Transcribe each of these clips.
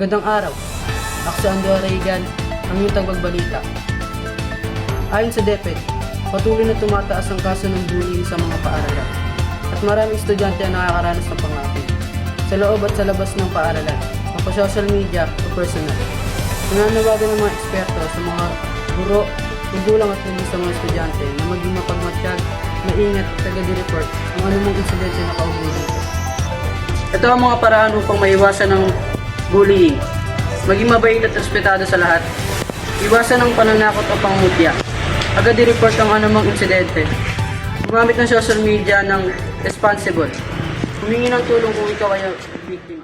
Magandang araw. Ako si Ando Reagan, ang iyong tagapagbalita. Ayon sa DepEd, patuloy na tumataas ang kaso ng bullying sa mga paaralan at maraming estudyante ang nakakaranas ng pangakit sa loob at sa labas ng paaralan, mapa-social media o personal. Nananawagan ng mga eksperto sa mga guro, magulang at hindi sa mga estudyante na maging mapagmatsyag, maingat at taga-report kung anumang insidente na kaugnay dito. Ito ang mga paraan upang maiwasan ng bullying. Maging mabait at respetado sa lahat. Iwasan ang pananakot o pangmutya. Agad i-report ang anumang insidente. Gumamit ng social media ng responsible. Humingi ng tulong kung ikaw ay biktima.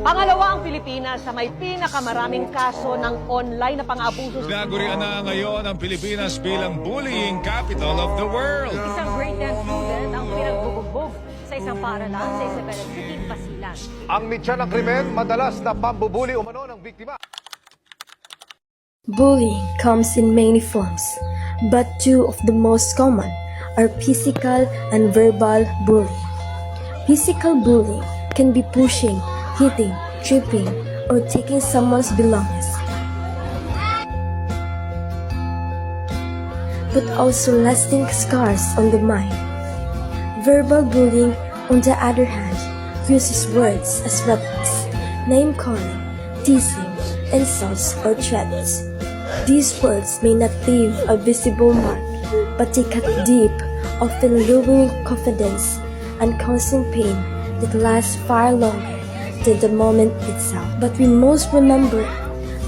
Pangalawa ang Pilipinas sa may pinakamaraming kaso ng online na pang-abuso. Nagurian na ngayon ang Pilipinas bilang bullying capital of the world. Isang grade 10 student ang pinagbubugbog sa isang paaralan sa Isabela City, Basilan. Ang mitya ng krimen, madalas na pambubuli umano ng biktima. Bullying comes in many forms, but two of the most common are physical and verbal bullying. Physical bullying can be pushing, hitting, tripping, or taking someone's belongings, but also lasting scars on the mind. Verbal bullying, on the other hand, uses words as weapons, name-calling, teasing, insults, or threats. These words may not leave a visible mark, but they cut deep, often lowering confidence and causing pain that lasts far longer than the moment itself. But we must remember,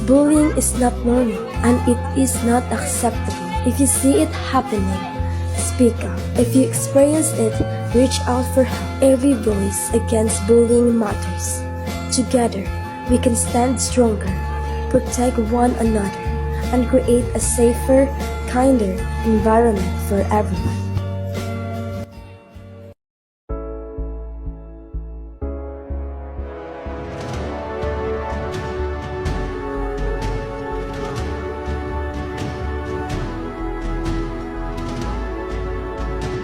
bullying is not normal and it is not acceptable. If you see it happening, speak up. If you experience it, reach out for help. Every voice against bullying matters. Together, we can stand stronger, protect one another, and create a safer, kinder environment for everyone.